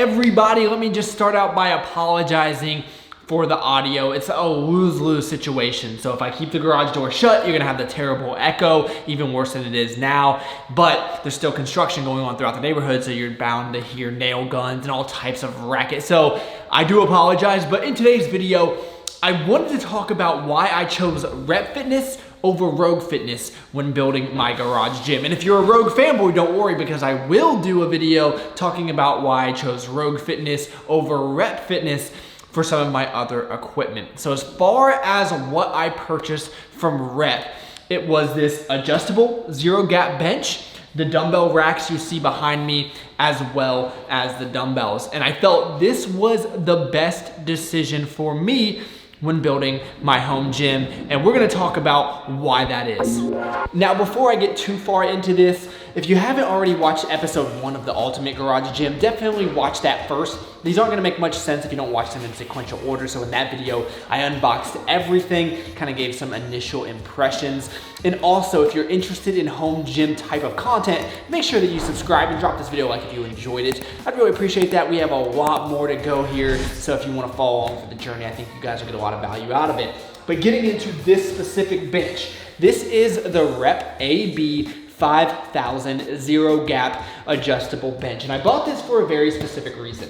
everybody? Let me just start out by apologizing for the audio. It's a lose-lose situation. So if I keep the garage door shut, you're gonna have the terrible echo, even worse than it is now. But there's still construction going on throughout the neighborhood, so you're bound to hear nail guns and all types of racket. So I do apologize, but in today's video, I wanted to talk about why I chose Rep Fitness over Rogue Fitness when building my garage gym. And if you're a Rogue fanboy, don't worry, because I will do a video talking about why I chose Rogue Fitness over Rep Fitness for some of my other equipment. So as far as what I purchased from Rep, it was this adjustable zero gap bench, the dumbbell racks you see behind me, as well as the dumbbells. And I felt this was the best decision for me when building my home gym, and we're gonna talk about why that is. Now, before I get too far into this, if you haven't already watched episode 1 of the Ultimate Garage Gym, definitely watch that first. These aren't gonna make much sense if you don't watch them in sequential order. So in that video, I unboxed everything, kind of gave some initial impressions. And also, if you're interested in home gym type of content, make sure that you subscribe and drop this video a like if you enjoyed it. I'd really appreciate that. We have a lot more to go here. So if you wanna follow along for the journey, I think you guys will get a lot of value out of it. But getting into this specific bench, this is the Rep AB 5000 zero gap adjustable bench. And I bought this for a very specific reason.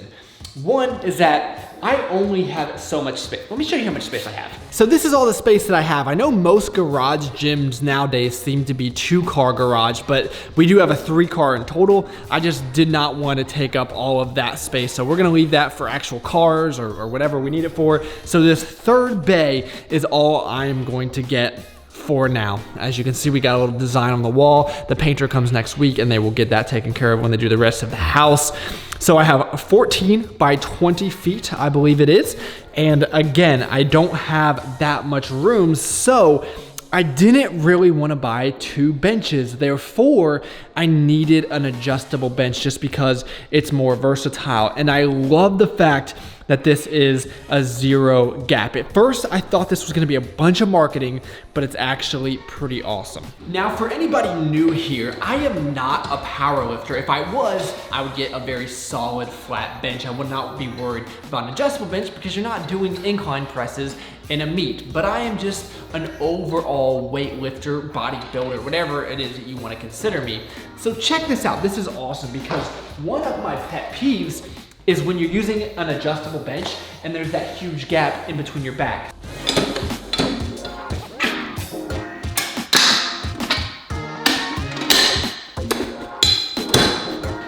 One is that I only have so much space. Let me show you how much space I have. So this is all the space that I have. I know most garage gyms nowadays seem to be 2-car garage, but we do have a 3-car in total. I just did not want to take up all of that space. So we're gonna leave that for actual cars or whatever we need it for. So this third bay is all I am going to get for now. As you can see, we got a little design on the wall. The painter comes next week and they will get that taken care of when they do the rest of the house. So I have 14 by 20 feet, I believe it is. And again, I don't have that much room, so I didn't really want to buy 2 benches. Therefore, I needed an adjustable bench just because it's more versatile. And I love the fact that this is a zero gap. At first, I thought this was gonna be a bunch of marketing, but it's actually pretty awesome. Now, for anybody new here, I am not a power lifter. If I was, I would get a very solid flat bench. I would not be worried about an adjustable bench because you're not doing incline presses in a meet. But I am just an overall weightlifter, bodybuilder, whatever it is that you wanna consider me. So check this out. This is awesome because one of my pet peeves is when you're using an adjustable bench and there's that huge gap in between your back.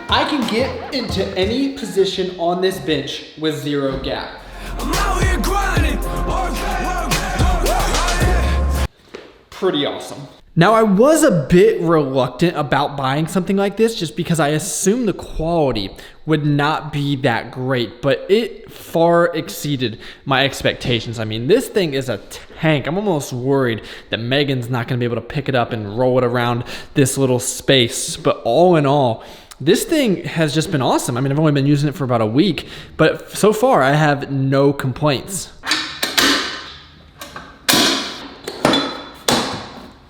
I can get into any position on this bench with zero gap. I'm out here grinding. Pretty awesome. Now, I was a bit reluctant about buying something like this just because I assumed the quality would not be that great, but it far exceeded my expectations. I mean, this thing is a tank. I'm almost worried that Megan's not gonna be able to pick it up and roll it around this little space. But all in all, this thing has just been awesome. I mean, I've only been using it for about a week, but so far I have no complaints.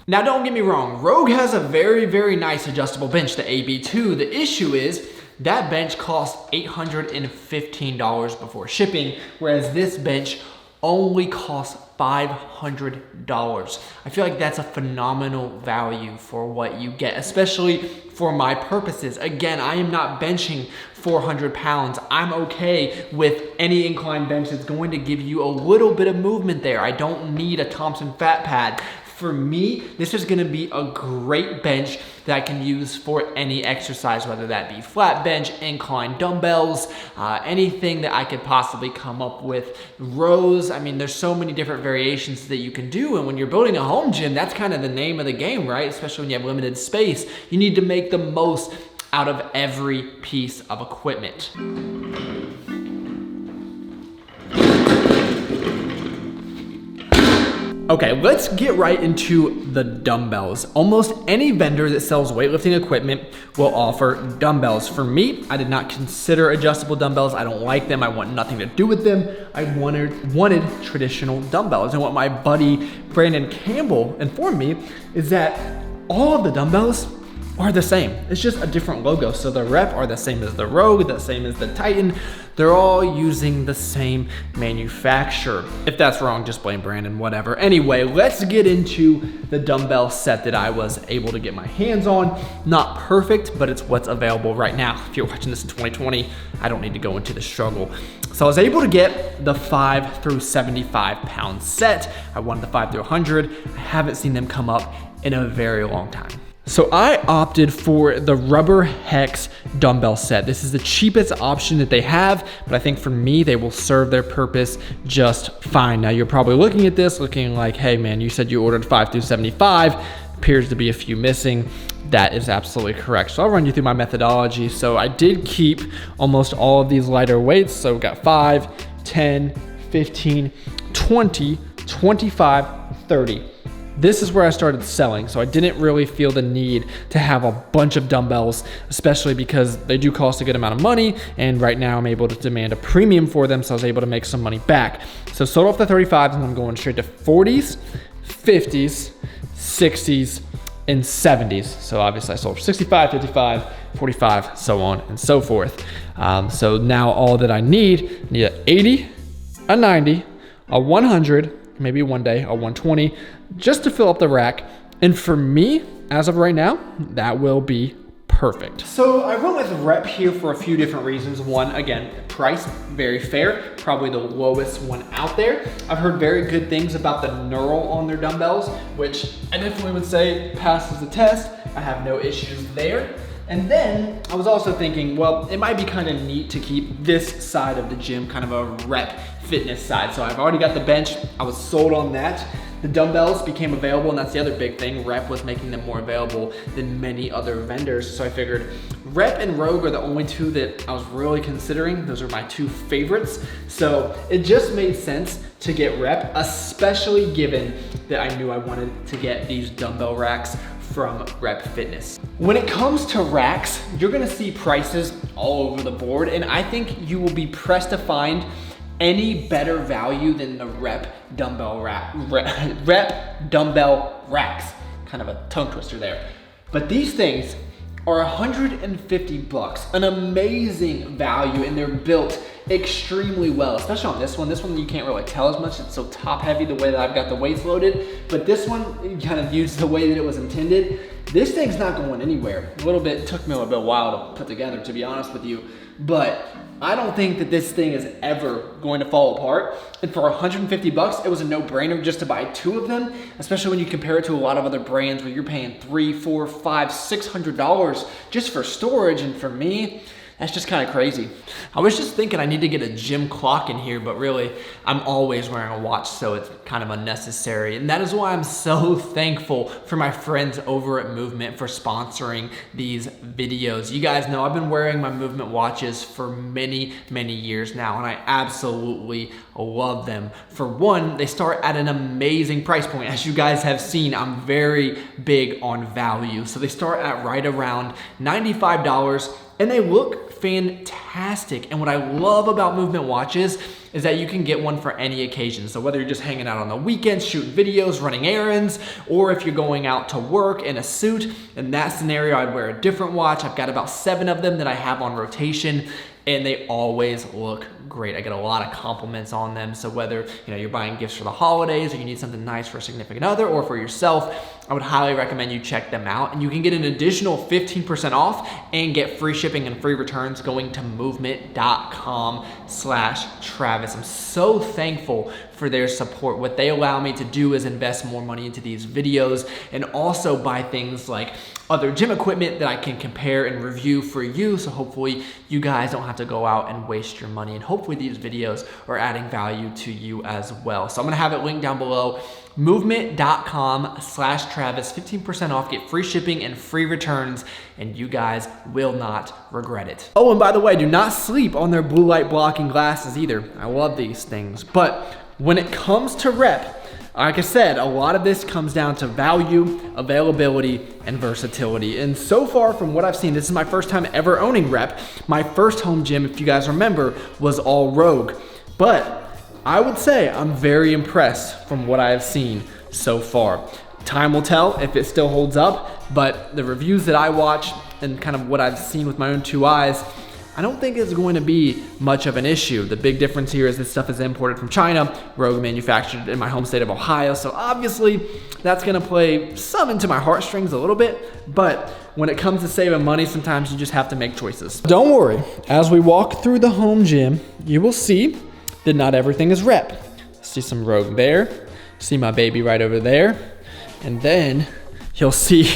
Now, don't get me wrong, Rogue has a very, very nice adjustable bench, the AB2. The issue is that bench costs $815 before shipping, whereas this bench only costs $500. I feel like that's a phenomenal value for what you get, especially for my purposes. Again, I am not benching 400 pounds. I'm okay with any incline bench that's going to give you a little bit of movement there. I don't need a Thompson fat pad. For me, this is gonna be a great bench that I can use for any exercise, whether that be flat bench, incline dumbbells, anything that I could possibly come up with. Rows, I mean, there's so many different variations that you can do, and when you're building a home gym, that's kind of the name of the game, right? Especially when you have limited space. You need to make the most out of every piece of equipment. Okay, let's get right into the dumbbells. Almost any vendor that sells weightlifting equipment will offer dumbbells. For me, I did not consider adjustable dumbbells. I don't like them. I want nothing to do with them. I wanted traditional dumbbells. And what my buddy Brandon Campbell informed me is that all of the dumbbells are the same. It's just a different logo. So the Rep are the same as the Rogue, the same as the Titan. They're all using the same manufacturer. If that's wrong, just blame Brandon, whatever. Anyway, let's get into the dumbbell set that I was able to get my hands on. Not perfect, but it's what's available right now. If you're watching this in 2020, I don't need to go into the struggle. So I was able to get the 5 through 75 pound set. I wanted the 5 through 100. I haven't seen them come up in a very long time. So I opted for the Rubber Hex dumbbell set. This is the cheapest option that they have, but I think for me, they will serve their purpose just fine. Now you're probably looking at this looking like, hey man, you said you ordered 5 through 75, appears to be a few missing. That is absolutely correct. So I'll run you through my methodology. So I did keep almost all of these lighter weights. So we got 5, 10, 15, 20, 25, 30. This is where I started selling, so I didn't really feel the need to have a bunch of dumbbells, especially because they do cost a good amount of money, and right now I'm able to demand a premium for them, so I was able to make some money back. So sold off the 35s, and I'm going straight to 40s, 50s, 60s, and 70s. So obviously I sold for 65, 55, 45, so on and so forth. So now all that I need an 80, a 90, a 100, maybe one day a 120, just to fill up the rack. And for me, as of right now, that will be perfect. So I went with Rep here for a few different reasons. One, again, price, very fair, probably the lowest one out there. I've heard very good things about the knurl on their dumbbells, which I definitely would say passes the test. I have no issues there. And then I was also thinking, well, it might be kind of neat to keep this side of the gym kind of a Rep fitness side. So I've already got the bench. I was sold on that. The dumbbells became available, and that's the other big thing. Rep was making them more available than many other vendors. So I figured Rep and Rogue are the only two that I was really considering. Those are my two favorites. So it just made sense to get Rep, especially given that I knew I wanted to get these dumbbell racks from Rep Fitness. When it comes to racks, you're gonna see prices all over the board, and I think you will be pressed to find any better value than the Rep dumbbell racks. Kind of a tongue twister there. But these things are 150 bucks, an amazing value, and they're built extremely well, especially on this one. This one you can't really tell as much, it's so top heavy the way that I've got the weights loaded, but this one kind of used the way that it was intended. This thing's not going anywhere. It took me a little bit while to put together, to be honest with you, but I don't think that this thing is ever going to fall apart. And for 150 bucks, it was a no-brainer just to buy two of them, especially when you compare it to a lot of other brands where you're paying $300, $400, $500, $600 just for storage. And for me, that's just kind of crazy. I was just thinking I need to get a gym clock in here, but really I'm always wearing a watch, so it's kind of unnecessary. And that is why I'm so thankful for my friends over at Movement for sponsoring these videos. You guys know I've been wearing my Movement watches for many, many years now, and I absolutely love them. For one, they start at an amazing price point. As you guys have seen, I'm very big on value. So they start at right around $95, and they look fantastic. And what I love about Movement watches is that you can get one for any occasion. So whether you're just hanging out on the weekends, shooting videos, running errands, or if you're going out to work in a suit, in that scenario, I'd wear a different watch. I've got about 7 of them that I have on rotation, and they always look great. I get a lot of compliments on them. So whether you're buying gifts for the holidays, or you need something nice for a significant other or for yourself, I would highly recommend you check them out. And you can get an additional 15% off and get free shipping and free returns going to movement.com/Travis. I'm so thankful for their support. What they allow me to do is invest more money into these videos and also buy things like other gym equipment that I can compare and review for you. So hopefully you guys don't have to go out and waste your money. And hopefully these videos are adding value to you as well. So I'm gonna have it linked down below. Movement.com/Travis, 15% off, get free shipping and free returns, and you guys will not regret it. Oh, and by the way, do not sleep on their blue light blocking glasses either. I love these things. But when it comes to Rep, like I said, a lot of this comes down to value, availability, and versatility. And so far from what I've seen, this is my first time ever owning Rep. My first home gym, if you guys remember, was all Rogue. But I would say I'm very impressed from what I have seen so far. Time will tell if it still holds up, but the reviews that I watch and kind of what I've seen with my own 2 eyes, I don't think it's going to be much of an issue. The big difference here is this stuff is imported from China, Rogue manufactured in my home state of Ohio, so obviously that's gonna play some into my heartstrings a little bit, but when it comes to saving money, sometimes you just have to make choices. Don't worry, as we walk through the home gym, you will see that not everything is rep. See some Rogue there, see my baby right over there, and then you'll see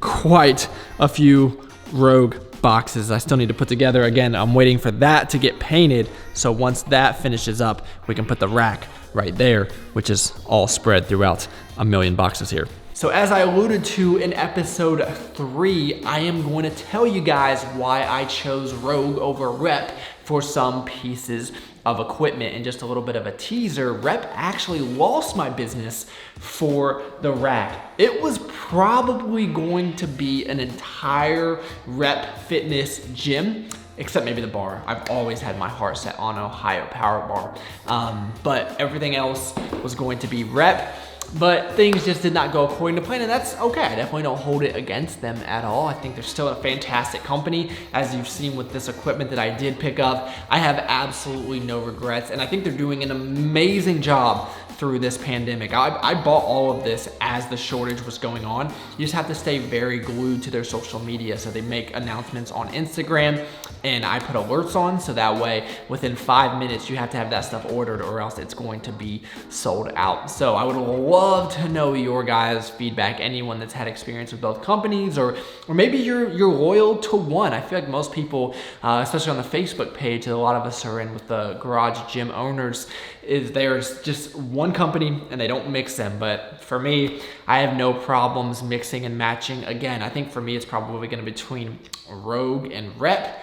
quite a few Rogue boxes I still need to put together. Again, I'm waiting for that to get painted, so once that finishes up, we can put the rack right there, which is all spread throughout a million boxes here. So as I alluded to in episode 3, I am going to tell you guys why I chose Rogue over Rep for some pieces of equipment. And just a little bit of a teaser, Rep actually lost my business for the rack. It was probably going to be an entire Rep Fitness gym, except maybe the bar. I've always had my heart set on Ohio Power Bar. But everything else was going to be Rep. But things just did not go according to plan, and that's okay. I definitely don't hold it against them at all. I think they're still a fantastic company. As you've seen with this equipment that I did pick up, I have absolutely no regrets, and I think they're doing an amazing job through this pandemic. I bought all of this as the shortage was going on. You just have to stay very glued to their social media. So they make announcements on Instagram, and I put alerts on, so that way within 5 minutes you have to have that stuff ordered or else it's going to be sold out. So I would love to know your guys' feedback, anyone that's had experience with both companies, or maybe you're loyal to one. I feel like most people, especially on the Facebook page that a lot of us are in with the garage gym owners, is there's just one company and they don't mix them. But for me, I have no problems mixing and matching. Again, I think for me, it's probably gonna be between Rogue and Rep.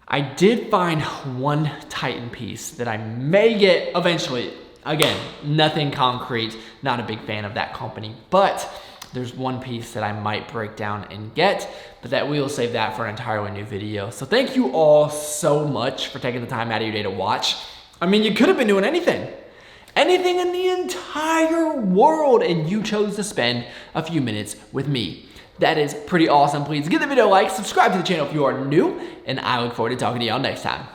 I did find one Titan piece that I may get eventually. Again, nothing concrete, not a big fan of that company, but there's one piece that I might break down and get, but that we will save that for an entirely new video. So thank you all so much for taking the time out of your day to watch. I mean, you could have been doing anything in the entire world, and you chose to spend a few minutes with me. That is pretty awesome. Please give the video a like, subscribe to the channel if you are new, and I look forward to talking to y'all next time.